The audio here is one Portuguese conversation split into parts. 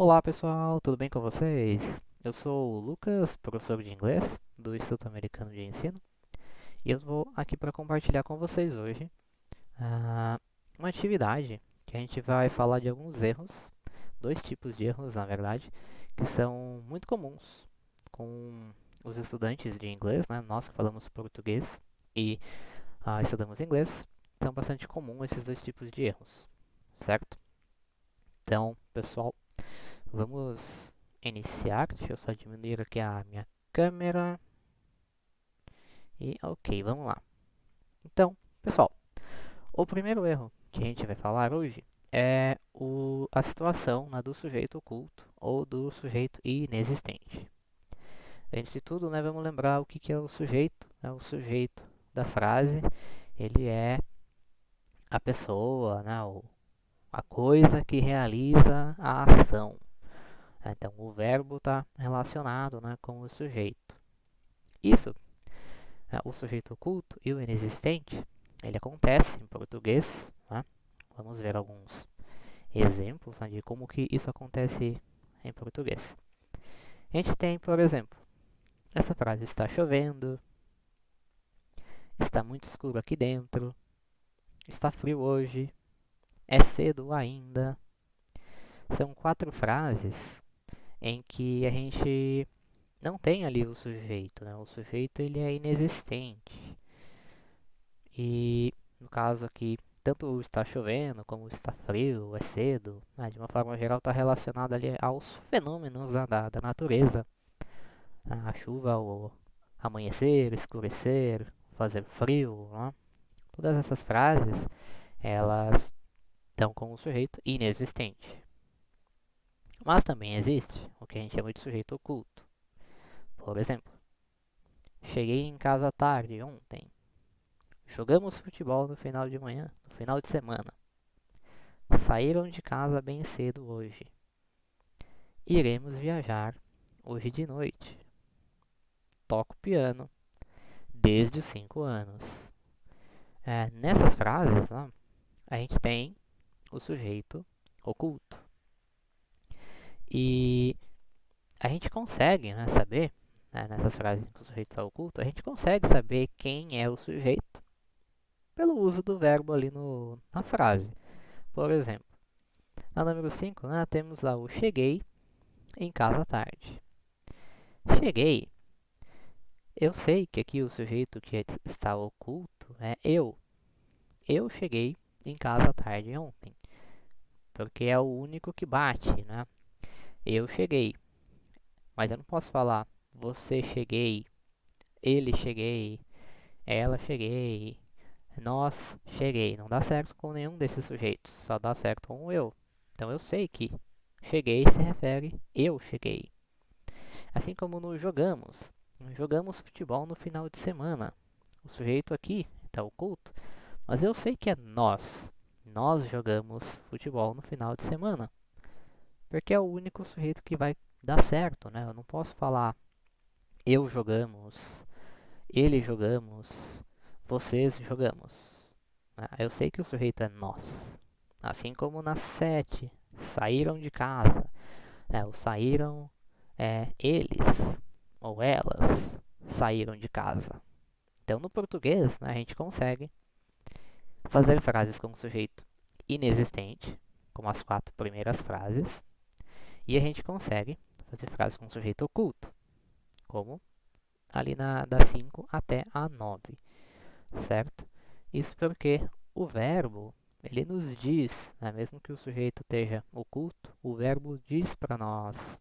Olá pessoal, tudo bem com vocês? Eu sou o Lucas, professor de inglês do Instituto Americano de Ensino, e eu vou aqui para compartilhar com vocês hoje ah, uma atividade que a gente vai falar de alguns erros, dois tipos de erros na verdade, que são muito comuns com os estudantes de inglês, né? Nós que falamos português e estudamos inglês, são bastante comuns esses dois tipos de erros, certo? Então, pessoal, vamos iniciar. Deixa eu só diminuir aqui a minha câmera. E ok, vamos lá. Então, pessoal, o primeiro erro que a gente vai falar hoje é a situação do sujeito oculto ou do sujeito inexistente. Antes de tudo, né, vamos lembrar o que é o sujeito. É o sujeito da frase, ele é a pessoa, né, a coisa que realiza a ação. Então, o verbo está relacionado, né, com o sujeito. Isso, o sujeito oculto e o inexistente, ele acontece em português. Né? Vamos ver alguns exemplos, né, de como que isso acontece em português. A gente tem, por exemplo, essa frase: está chovendo, está muito escuro aqui dentro, está frio hoje, é cedo ainda. São quatro frases em que a gente não tem ali o sujeito, né? O sujeito ele é inexistente. E no caso aqui, tanto está chovendo como está frio, é cedo, né? De uma forma geral está relacionado ali aos fenômenos da natureza. A chuva, o amanhecer, escurecer, fazer frio, né? Todas essas frases, elas estão com o sujeito inexistente. Mas também existe o que a gente chama de sujeito oculto. Por exemplo, cheguei em casa tarde ontem. Jogamos futebol no final de manhã, no final de semana. Saíram de casa bem cedo hoje. Iremos viajar hoje de noite. Toco piano desde os 5 anos. Nessas frases, né, a gente tem o sujeito oculto. E a gente consegue, né, saber, né, nessas frases em que o sujeito está oculto, a gente consegue saber quem é o sujeito pelo uso do verbo ali na frase. Por exemplo, na número 5, né, temos lá o cheguei em casa à tarde. Cheguei. Eu sei que aqui o sujeito que está oculto é eu. Eu cheguei em casa à tarde ontem, porque é o único que bate, né? Eu cheguei, mas eu não posso falar você cheguei, ele cheguei, ela cheguei, nós cheguei. Não dá certo com nenhum desses sujeitos, só dá certo com o eu. Então eu sei que cheguei se refere eu cheguei. Assim como no jogamos. Jogamos futebol no final de semana. O sujeito aqui está oculto, mas eu sei que é nós. Nós jogamos futebol no final de semana. Porque é o único sujeito que vai dar certo, né? Eu não posso falar eu jogamos, ele jogamos, vocês jogamos. Eu sei que o sujeito é nós. Assim como nas 7, saíram de casa. O saíram é eles ou elas saíram de casa. Então, no português, né, a gente consegue fazer frases com sujeito inexistente, como as quatro primeiras frases, e a gente consegue fazer frases com sujeito oculto, como ali das 5 até a 9, certo? Isso porque o verbo, ele nos diz, né, mesmo que o sujeito esteja oculto, o verbo diz para nós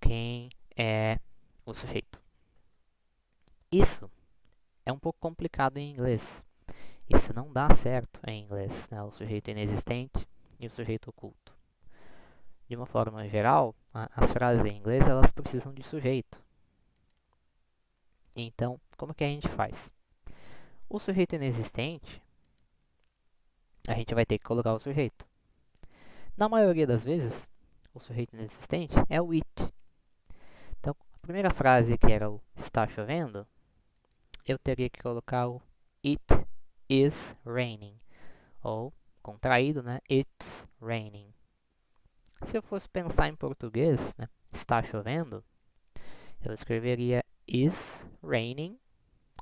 quem é o sujeito. Isso é um pouco complicado em inglês. Isso não dá certo em inglês, né? O sujeito inexistente e o sujeito oculto. De uma forma geral, as frases em inglês elas precisam de sujeito. Então, como que a gente faz? O sujeito inexistente, a gente vai ter que colocar o sujeito. Na maioria das vezes, o sujeito inexistente é o it. Então, a primeira frase que era o está chovendo, eu teria que colocar o it is raining. Ou, contraído, né? It's raining. Se eu fosse pensar em português, né, está chovendo, eu escreveria is raining,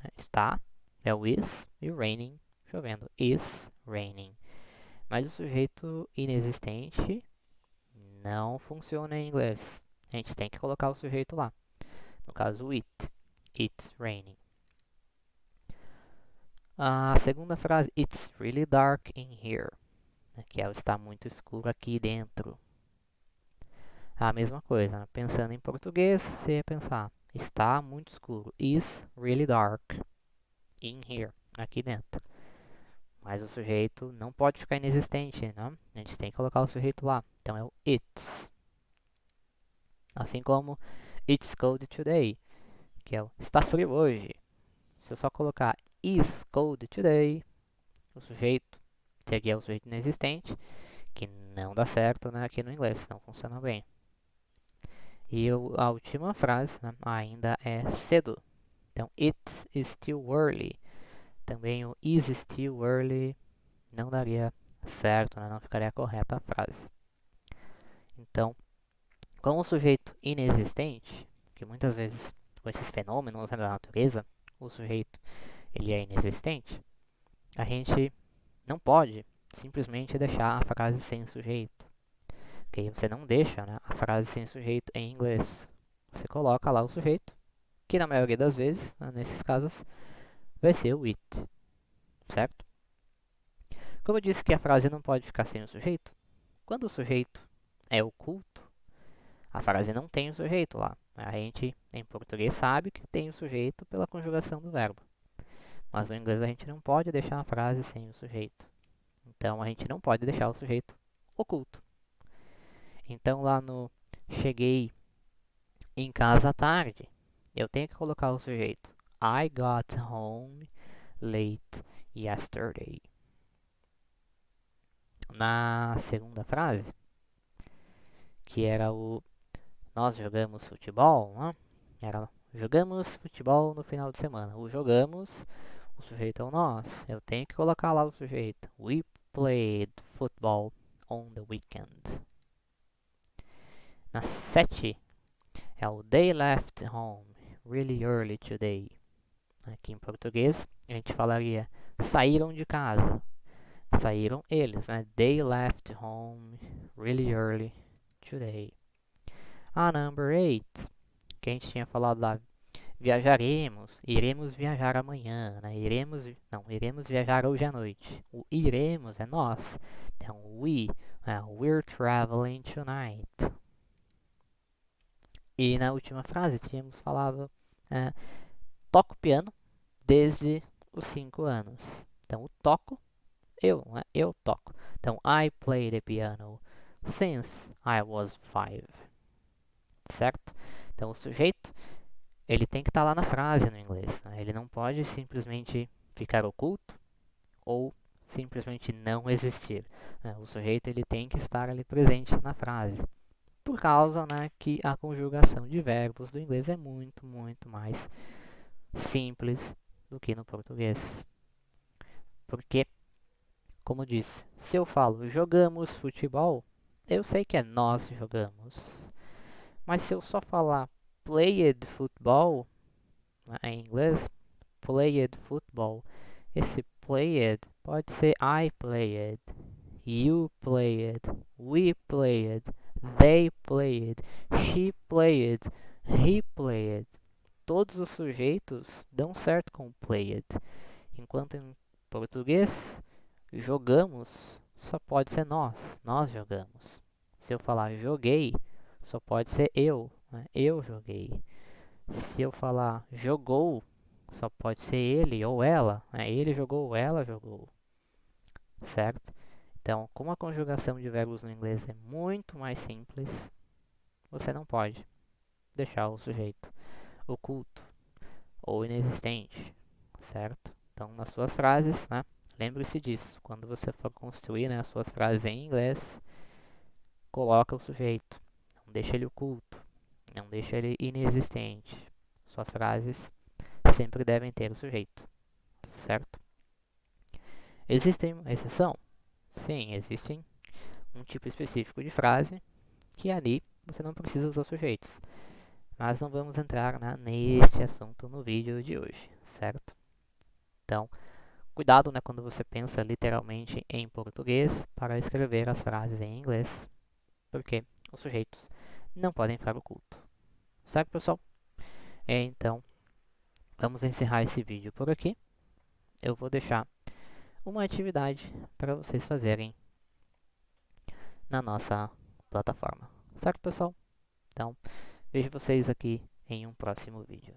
né, está, é o is, e o raining, chovendo, is raining. Mas o sujeito inexistente não funciona em inglês. A gente tem que colocar o sujeito lá. No caso, it's raining. A segunda frase, it's really dark in here, né, que é o está muito escuro aqui dentro. A mesma coisa, né? Pensando em português, você ia pensar, está muito escuro, is really dark in here, aqui dentro. Mas o sujeito não pode ficar inexistente, né? A gente tem que colocar o sujeito lá. Então é o it's. Assim como it's cold today, que é o está frio hoje. Se eu só colocar is cold today, o sujeito seria o sujeito inexistente, que não dá certo, né, aqui no inglês, não funciona bem. E a última frase, né, ainda é cedo. Então, it's still early. Também o is still early não daria certo, né, não ficaria correta a frase. Então, com o sujeito inexistente, que muitas vezes com esses fenômenos, né, da natureza, o sujeito ele é inexistente, a gente não pode simplesmente deixar a frase sem sujeito. Okay? Você não deixa, né, a frase sem sujeito em inglês. Você coloca lá o sujeito, que na maioria das vezes, né, nesses casos, vai ser o it, certo? Como eu disse que a frase não pode ficar sem o sujeito, quando o sujeito é oculto, a frase não tem o sujeito lá. A gente, em português, sabe que tem o sujeito pela conjugação do verbo. Mas no inglês a gente não pode deixar a frase sem o sujeito. Então a gente não pode deixar o sujeito oculto. Então lá no cheguei em casa à tarde, eu tenho que colocar o sujeito. I got home late yesterday. Na segunda frase, que era o nós jogamos futebol, né? Era jogamos futebol no final de semana. O jogamos, o sujeito é o nós. Eu tenho que colocar lá o sujeito. We played football on the weekend. Na 7 é o they left home really early today. Aqui em português a gente falaria saíram de casa. Saíram eles, né? They left home really early today. A number 8, que a gente tinha falado lá, viajaremos, iremos viajar amanhã, né? Iremos viajar hoje à noite. O iremos é nós. Então, we're traveling tonight. E na última frase tínhamos falado, toco piano desde os 5 anos. Então, o toco, né? Eu toco. Então, I play the piano since I was 5. Certo? Então, o sujeito ele tem que estar lá na frase no inglês. Né? Ele não pode simplesmente ficar oculto ou simplesmente não existir. Né? O sujeito ele tem que estar ali presente na frase. Por causa, né, que a conjugação de verbos do inglês é muito, muito mais simples do que no português. Porque, como disse, se eu falo jogamos futebol, eu sei que é nós jogamos. Mas se eu só falar played football, em inglês, played football, esse played pode ser I played, you played, we played, they played, she played, he played. Todos os sujeitos dão certo com played, enquanto em português, jogamos só pode ser nós jogamos. Se eu falar joguei, só pode ser eu, né? Eu joguei. Se eu falar jogou, só pode ser ele ou ela, né? Ele jogou ou ela jogou, certo? Então, como a conjugação de verbos no inglês é muito mais simples, você não pode deixar o sujeito oculto ou inexistente, certo? Então, nas suas frases, né, lembre-se disso. Quando você for construir, né, as suas frases em inglês, coloca o sujeito. Não deixa ele oculto. Não deixa ele inexistente. Suas frases sempre devem ter o sujeito, certo? Existe uma exceção? Sim, existe um tipo específico de frase que ali você não precisa usar sujeitos. Mas não vamos entrar, né, neste assunto no vídeo de hoje, certo? Então, cuidado, né, quando você pensa literalmente em português para escrever as frases em inglês, porque os sujeitos não podem ficar ocultos. Certo, pessoal? Então, vamos encerrar esse vídeo por aqui. Eu vou deixar uma atividade para vocês fazerem na nossa plataforma. Certo, pessoal? Então, vejo vocês aqui em um próximo vídeo.